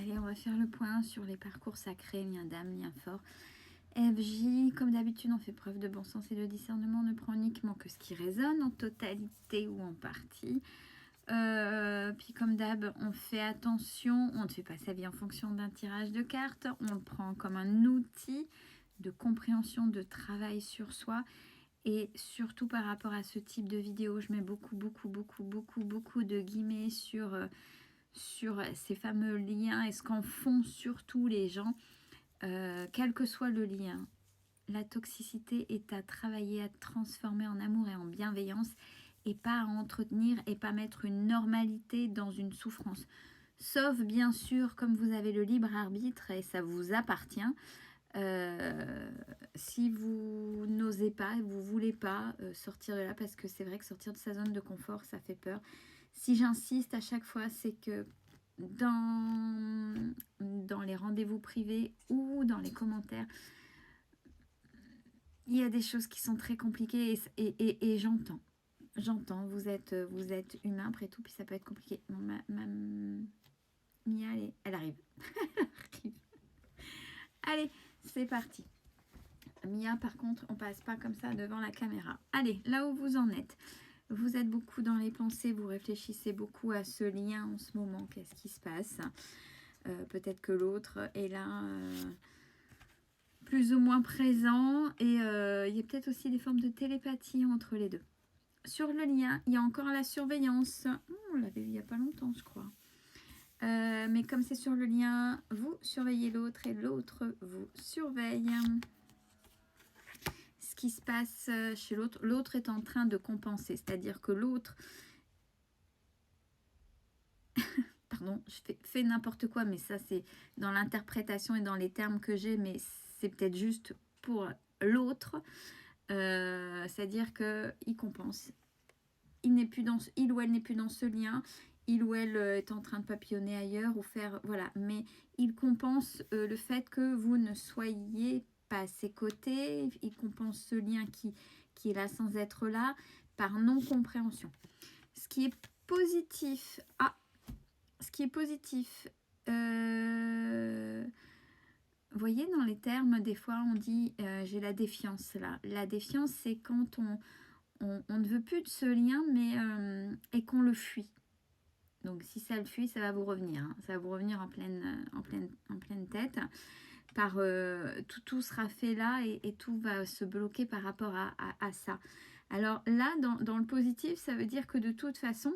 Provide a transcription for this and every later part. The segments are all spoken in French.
Allez, on va faire le point sur les parcours sacrés, lien d'âme, lien fort. FJ, comme d'habitude, on fait preuve de bon sens et de discernement. On ne prend uniquement que ce qui résonne en totalité ou en partie. Puis comme d'hab, on fait attention. On ne fait pas sa vie en fonction d'un tirage de cartes. On le prend comme un outil de compréhension, de travail sur soi. Et surtout par rapport à ce type de vidéo, je mets beaucoup de guillemets sur ces fameux liens et ce qu'en font surtout les gens, quel que soit le lien. La toxicité est à travailler, à transformer en amour et en bienveillance et pas à entretenir et pas mettre une normalité dans une souffrance. Sauf bien sûr, comme vous avez le libre arbitre et ça vous appartient, si vous n'osez pas, vous voulez pas sortir de là, parce que c'est vrai que sortir de sa zone de confort, ça fait peur. Si j'insiste à chaque fois, c'est que dans les rendez-vous privés ou dans les commentaires, il y a des choses qui sont très compliquées et j'entends. J'entends, vous êtes humain après tout, puis ça peut être compliqué. Bon, ma Mia, elle arrive. Elle arrive. Allez, c'est parti. Mia, par contre, on passe pas comme ça devant la caméra. Allez, là où vous en êtes. Vous êtes beaucoup dans les pensées, vous réfléchissez beaucoup à ce lien en ce moment. Qu'est-ce qui se passe? Peut-être que l'autre est là, plus ou moins présent. Et il y a peut-être aussi des formes de télépathie entre les deux. Sur le lien, il y a encore la surveillance. On l'avait vu il n'y a pas longtemps, je crois. Mais comme c'est sur le lien, vous surveillez l'autre et l'autre vous surveille. Ce qui se passe chez l'autre, l'autre est en train de compenser, c'est-à-dire que l'autre, pardon, je fais n'importe quoi, mais ça c'est dans l'interprétation et dans les termes que j'ai, mais c'est peut-être juste pour l'autre, c'est-à-dire qu'il compense. Il ou elle n'est plus dans ce lien, il ou elle est en train de papillonner ailleurs ou faire, voilà, mais il compense le fait que vous ne soyez pas à ses côtés, il compense ce lien qui est là sans être là par non-compréhension. Ce qui est positif, vous voyez, dans les termes, des fois on dit j'ai la défiance là. La défiance, c'est quand on ne veut plus de ce lien, mais et qu'on le fuit. Donc si ça le fuit, ça va vous revenir. Hein. Ça va vous revenir en pleine tête. Tout sera fait là et tout va se bloquer par rapport à ça. Alors là, dans le positif, ça veut dire que de toute façon,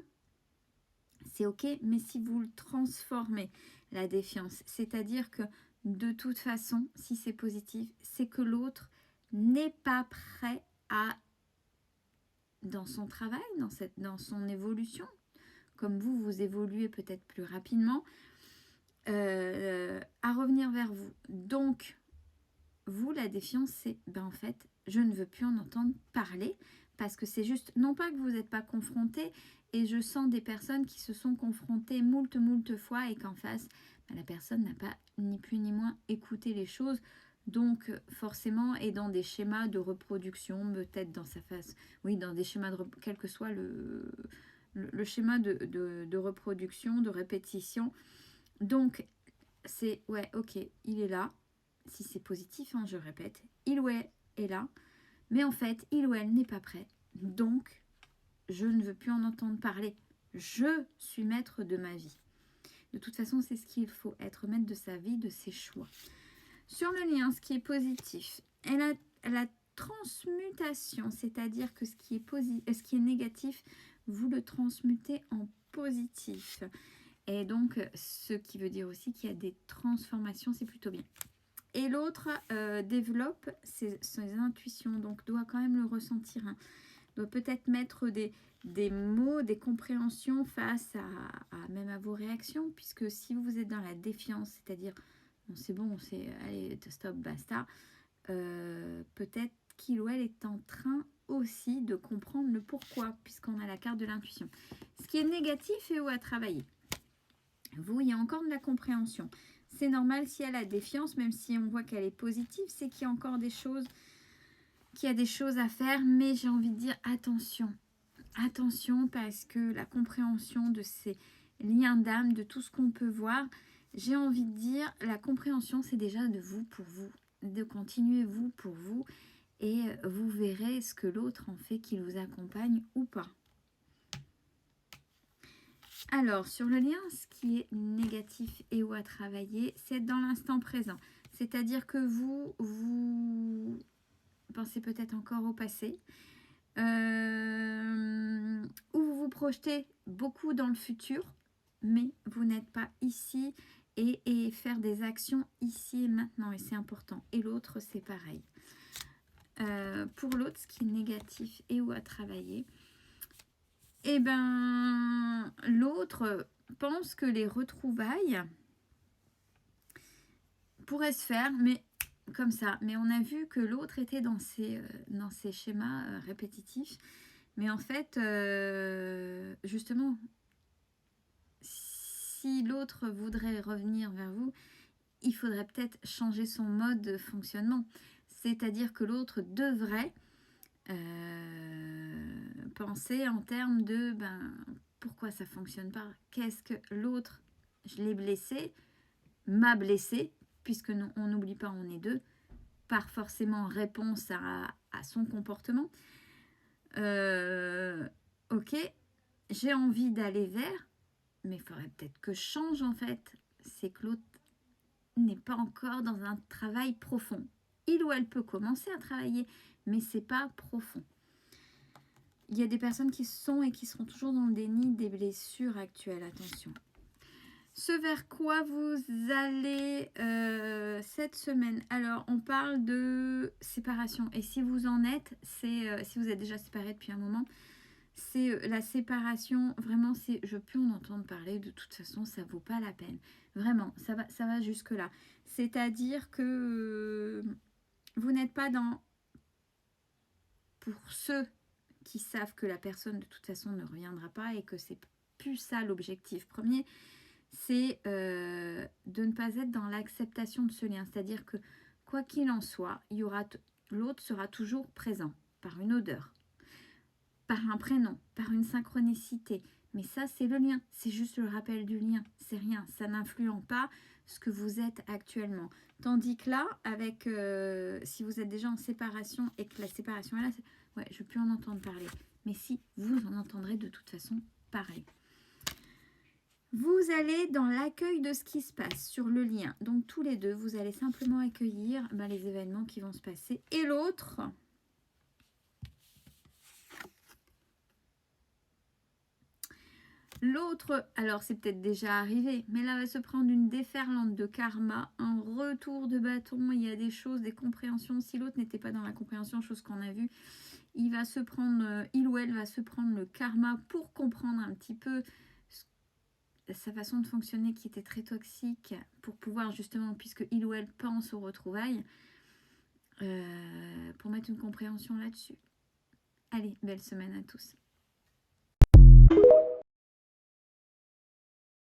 c'est ok, mais si vous le transformez, la défiance, c'est-à-dire que de toute façon, si c'est positif, c'est que l'autre n'est pas prêt dans son travail, dans son évolution, comme vous évoluez peut-être plus rapidement, à revenir vers vous. Donc, vous, la défiance, c'est, en fait, je ne veux plus en entendre parler, parce que c'est juste, non pas que vous n'êtes pas confronté, et je sens des personnes qui se sont confrontées moult fois, et qu'en face, la personne n'a pas ni plus ni moins écouté les choses, donc forcément est dans des schémas de reproduction, peut-être dans sa face, oui, dans des schémas quel que soit le schéma de reproduction, de répétition. Donc, c'est, ouais, ok, il est là. Si c'est positif, hein, je répète, il ou elle est là. Mais en fait, il ou elle n'est pas prêt. Donc, je ne veux plus en entendre parler. Je suis maître de ma vie. De toute façon, c'est ce qu'il faut, être maître de sa vie, de ses choix. Sur le lien, ce qui est positif, la transmutation, c'est-à-dire que ce qui est négatif, vous le transmutez en positif. Et donc, ce qui veut dire aussi qu'il y a des transformations, c'est plutôt bien. Et l'autre développe ses intuitions, donc doit quand même le ressentir. Hein. Doit peut-être mettre des mots, des compréhensions face même à vos réactions, puisque si vous êtes dans la défiance, c'est-à-dire bon, c'est bon, allez, stop, basta, peut-être qu'il ou elle est en train aussi de comprendre le pourquoi, puisqu'on a la carte de l'intuition. Ce qui est négatif et où à travailler. Vous, il y a encore de la compréhension. C'est normal s'il y a la défiance, même si on voit qu'elle est positive, c'est qu'il y a encore des choses, à faire, mais j'ai envie de dire attention. Attention, parce que la compréhension de ces liens d'âme, de tout ce qu'on peut voir, j'ai envie de dire, la compréhension, c'est déjà de vous pour vous, de continuer vous pour vous, et vous verrez ce que l'autre en fait qui vous accompagne ou pas. Alors, sur le lien, ce qui est négatif et ou à travailler, c'est dans l'instant présent. C'est-à-dire que vous pensez peut-être encore au passé, ou vous vous projetez beaucoup dans le futur, mais vous n'êtes pas ici et faire des actions ici et maintenant, et c'est important. Et l'autre, c'est pareil. Pour l'autre, ce qui est négatif et ou à travailler, eh ben, l'autre pense que les retrouvailles pourraient se faire, mais comme ça. Mais on a vu que l'autre était dans ces schémas répétitifs. Mais en fait, justement, si l'autre voudrait revenir vers vous, il faudrait peut-être changer son mode de fonctionnement. C'est-à-dire que l'autre devrait penser en termes de pourquoi ça ne fonctionne pas. Qu'est-ce que l'autre, je l'ai blessé, m'a blessé, puisque on n'oublie pas, on est deux, par forcément réponse à son comportement. Ok, j'ai envie d'aller vers, mais il faudrait peut-être que je change en fait. C'est que l'autre n'est pas encore dans un travail profond. Il ou elle peut commencer à travailler, mais c'est pas profond. Il y a des personnes qui sont et qui seront toujours dans le déni des blessures actuelles. Attention. Ce vers quoi vous allez cette semaine. Alors, on parle de séparation. Et si vous en êtes, c'est si vous êtes déjà séparés depuis un moment, c'est la séparation. Vraiment, c'est je peux en entendre parler. De toute façon, ça vaut pas la peine. Vraiment, ça va jusque-là. C'est-à-dire que vous n'êtes pas dans... Pour ceux qui savent que la personne de toute façon ne reviendra pas et que c'est plus ça l'objectif premier, c'est de ne pas être dans l'acceptation de ce lien. C'est-à-dire que quoi qu'il en soit, l'autre sera toujours présent par une odeur, par un prénom, par une synchronicité. Mais ça, c'est le lien. C'est juste le rappel du lien. C'est rien. Ça n'influe pas ce que vous êtes actuellement. Tandis que là, avec si vous êtes déjà en séparation et que la séparation est là, ouais, je peux en entendre parler. Mais si, vous en entendrez de toute façon parler. Vous allez dans l'accueil de ce qui se passe sur le lien. Donc tous les deux, vous allez simplement accueillir les événements qui vont se passer. Et l'autre, alors c'est peut-être déjà arrivé, mais là va se prendre une déferlante de karma, un retour de bâton. Il y a des choses, des compréhensions. Si l'autre n'était pas dans la compréhension, chose qu'on a vue, il ou elle va se prendre le karma pour comprendre un petit peu sa façon de fonctionner qui était très toxique, pour pouvoir justement, puisque il ou elle pense aux retrouvailles, pour mettre une compréhension là-dessus. Allez, belle semaine à tous.